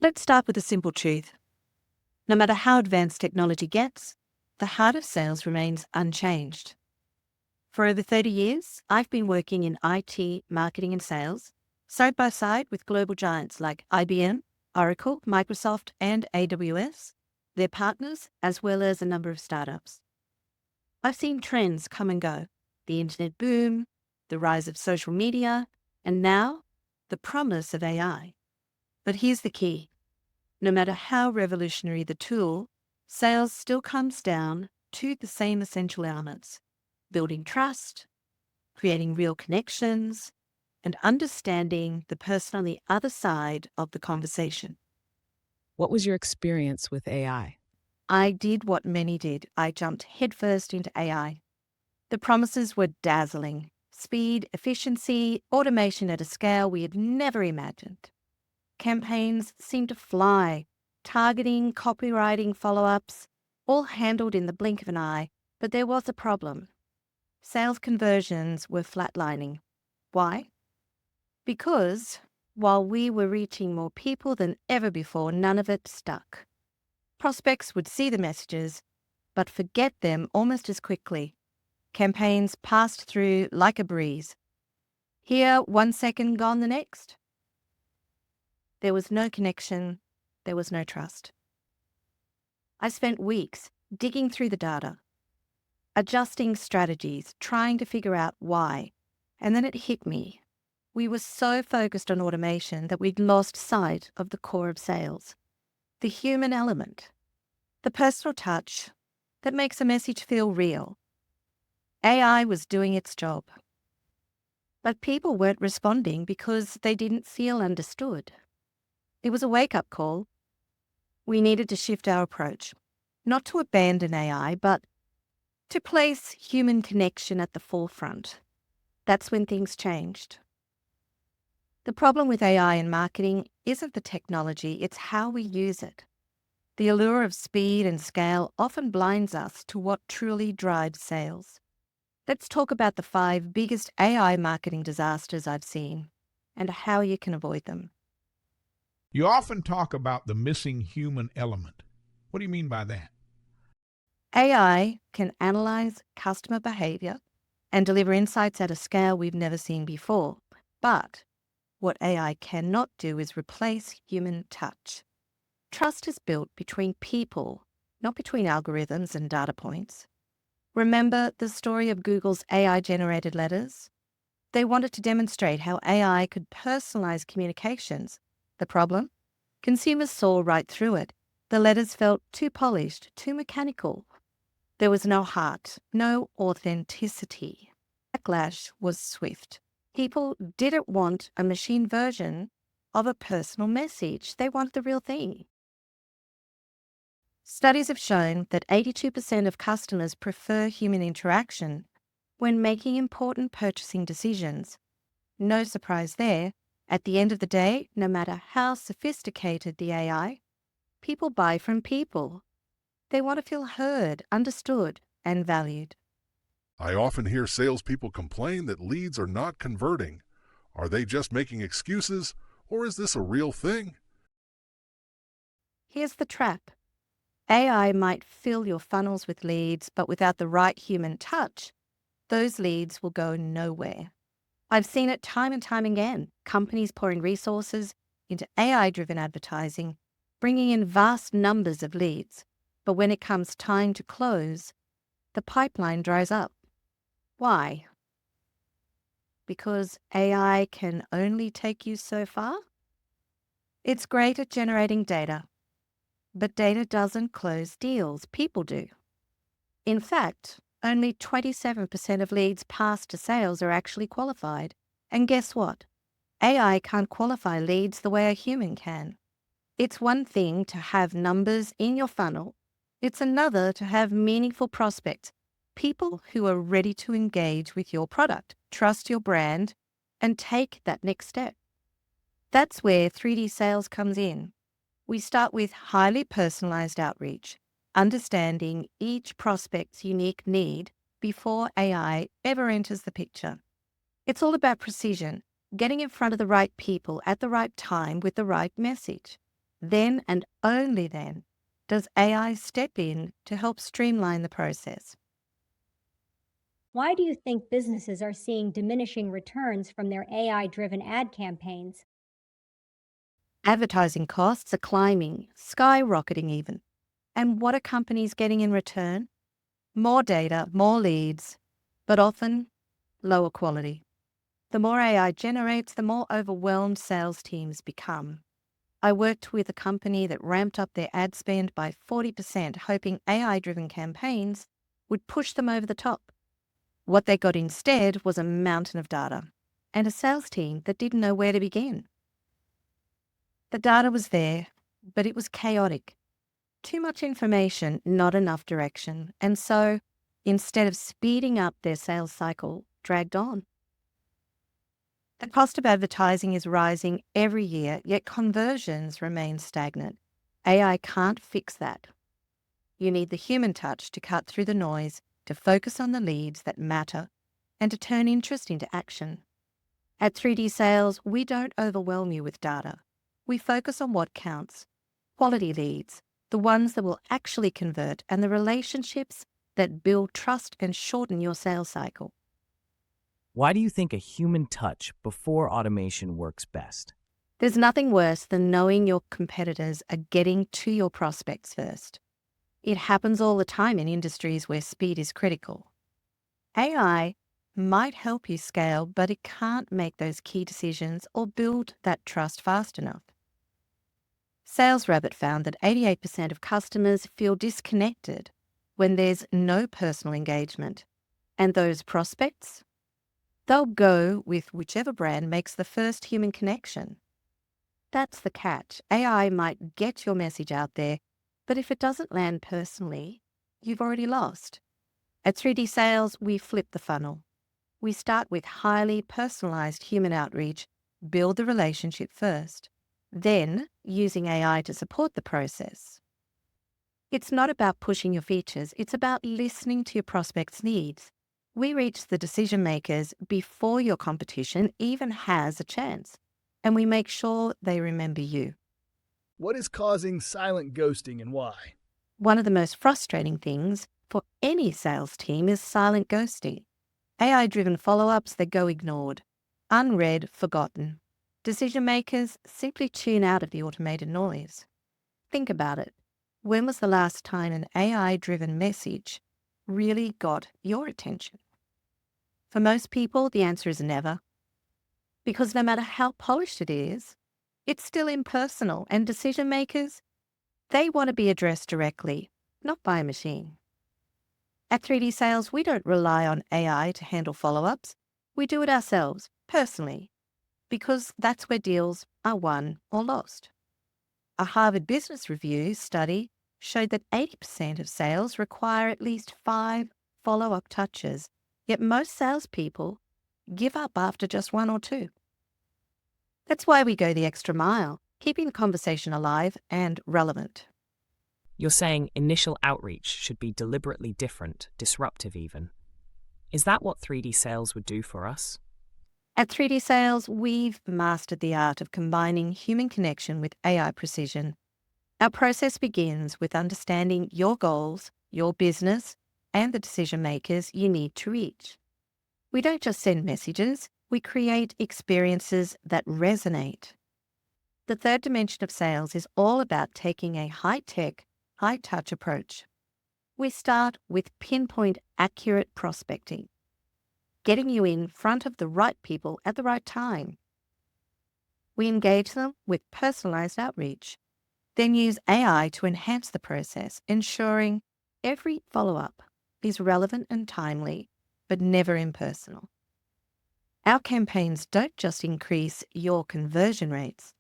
Let's start with a simple truth. No matter how advanced technology gets, the heart of sales remains unchanged. For over 30 years, I've been working in IT, marketing and sales, side by side with global giants like IBM, Oracle, Microsoft and AWS, their partners, as well as a number of startups. I've seen trends come and go, the internet boom, the rise of social media, and now the promise of AI. But here's the key. No matter how revolutionary the tool, sales still comes down to the same essential elements: building trust, creating real connections, and understanding the person on the other side of the conversation. What was your experience with AI? I did what many did. I jumped headfirst into AI. The promises were dazzling: speed, efficiency, automation at a scale we had never imagined. Campaigns seemed to fly, targeting, copywriting, follow-ups, all handled in the blink of an eye. But there was a problem. Sales conversions were flatlining. Why? Because while we were reaching more people than ever before, none of it stuck. Prospects would see the messages, but forget them almost as quickly. Campaigns passed through like a breeze. Here, 1 second, gone the next. There was no connection. There was no trust. I spent weeks digging through the data, adjusting strategies, trying to figure out why. And then it hit me. We were so focused on automation that we'd lost sight of the core of sales, the human element, the personal touch that makes a message feel real. AI was doing its job, but people weren't responding because they didn't feel understood. It was a wake-up call. We needed to shift our approach, not to abandon AI, but to place human connection at the forefront. That's when things changed. The problem with AI in marketing isn't the technology, it's how we use it. The allure of speed and scale often blinds us to what truly drives sales. Let's talk about the 5 biggest AI marketing disasters I've seen and how you can avoid them. You often talk about the missing human element. What do you mean by that? AI can analyze customer behavior and deliver insights at a scale we've never seen before. But what AI cannot do is replace human touch. Trust is built between people, not between algorithms and data points. Remember the story of Google's AI-generated letters? They wanted to demonstrate how AI could personalize communications. The problem? Consumers saw right through it. The letters felt too polished, too mechanical. There was no heart, no authenticity. Backlash was swift. People didn't want a machine version of a personal message. They wanted the real thing. Studies have shown that 82% of customers prefer human interaction when making important purchasing decisions. No surprise there. At the end of the day, no matter how sophisticated the AI, people buy from people. They want to feel heard, understood, and valued. I often hear salespeople complain that leads are not converting. Are they just making excuses, or is this a real thing? Here's the trap. AI might fill your funnels with leads, but without the right human touch, those leads will go nowhere. I've seen it time and time again. Companies pouring resources into AI-driven advertising, bringing in vast numbers of leads. But when it comes time to close, the pipeline dries up. Why? Because AI can only take you so far? It's great at generating data, but data doesn't close deals. People do. In fact, only 27% of leads passed to sales are actually qualified. And guess what? AI can't qualify leads the way a human can. It's one thing to have numbers in your funnel. It's another to have meaningful prospects, people who are ready to engage with your product, trust your brand, and take that next step. That's where 3D sales comes in. We start with highly personalized outreach, understanding each prospect's unique need before AI ever enters the picture. It's all about precision, getting in front of the right people at the right time with the right message. Then and only then does AI step in to help streamline the process. Why do you think businesses are seeing diminishing returns from their AI driven ad campaigns? Advertising costs are climbing, skyrocketing even. And what are companies getting in return? More data, more leads, but often lower quality. The more AI generates, the more overwhelmed sales teams become. I worked with a company that ramped up their ad spend by 40%, hoping AI-driven campaigns would push them over the top. What they got instead was a mountain of data and a sales team that didn't know where to begin. The data was there, but it was chaotic. Too much information, not enough direction. And so, instead of speeding up their sales cycle, dragged on. The cost of advertising is rising every year, yet conversions remain stagnant. AI can't fix that. You need the human touch to cut through the noise, to focus on the leads that matter, and to turn interest into action. At 3D Sales, we don't overwhelm you with data. We focus on what counts. Quality leads, the ones that will actually convert, and the relationships that build trust and shorten your sales cycle. Why do you think a human touch before automation works best? There's nothing worse than knowing your competitors are getting to your prospects first. It happens all the time in industries where speed is critical. AI might help you scale, but it can't make those key decisions or build that trust fast enough. SalesRabbit found that 88% of customers feel disconnected when there's no personal engagement. And those prospects? They'll go with whichever brand makes the first human connection. That's the catch. AI might get your message out there, but if it doesn't land personally, you've already lost. At 3D Sales, we flip the funnel. We start with highly personalized human outreach, build the relationship first, then using AI to support the process. It's not about pushing your features, it's about listening to your prospects' needs. We reach the decision makers before your competition even has a chance, and we make sure they remember you. What is causing silent ghosting and why? One of the most frustrating things for any sales team is silent ghosting. AI-driven follow-ups that go ignored, unread, forgotten. Decision makers simply tune out of the automated noise. Think about it. When was the last time an AI-driven message really got your attention? For most people, the answer is never. Because no matter how polished it is, it's still impersonal, and decision makers, they want to be addressed directly, not by a machine. At 3D Sales, we don't rely on AI to handle follow-ups. We do it ourselves, personally, because that's where deals are won or lost. A Harvard Business Review study showed that 80% of sales require at least 5 follow-up touches, yet most salespeople give up after just 1 or 2. That's why we go the extra mile, keeping the conversation alive and relevant. You're saying initial outreach should be deliberately different, disruptive even. Is that what 3D Sales would do for us? At 3D Sales, we've mastered the art of combining human connection with AI precision. Our process begins with understanding your goals, your business, and the decision makers you need to reach. We don't just send messages, we create experiences that resonate. The third dimension of sales is all about taking a high-tech, high-touch approach. We start with pinpoint accurate prospecting, getting you in front of the right people at the right time. We engage them with personalized outreach, then use AI to enhance the process, ensuring every follow-up is relevant and timely, but never impersonal. Our campaigns don't just increase your conversion rates,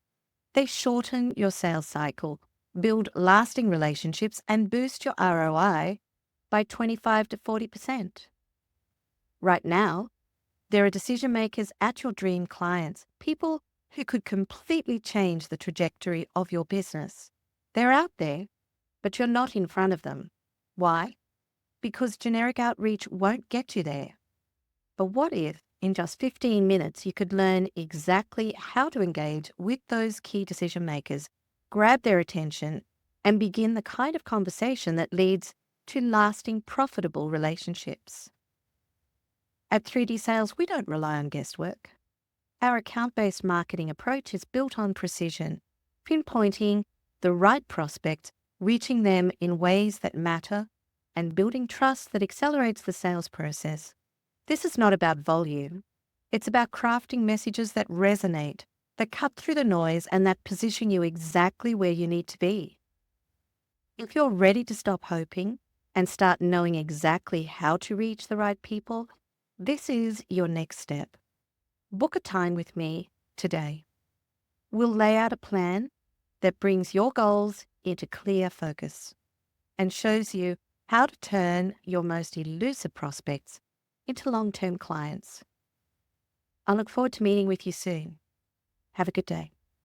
they shorten your sales cycle, build lasting relationships, and boost your ROI by 25 to 40%. Right now, there are decision makers at your dream clients, people who could completely change the trajectory of your business. They're out there, but you're not in front of them. Why? Because generic outreach won't get you there. But what if, in just 15 minutes, you could learn exactly how to engage with those key decision makers grab their attention, and begin the kind of conversation that leads to lasting, profitable relationships. At 3D Sales, we don't rely on guesswork. Our account-based marketing approach is built on precision, pinpointing the right prospect, reaching them in ways that matter, and building trust that accelerates the sales process. This is not about volume. It's about crafting messages that resonate, that cut through the noise, and that position you exactly where you need to be. If you're ready to stop hoping and start knowing exactly how to reach the right people, this is your next step. Book a time with me today. We'll lay out a plan that brings your goals into clear focus and shows you how to turn your most elusive prospects into long-term clients. I look forward to meeting with you soon. Have a good day.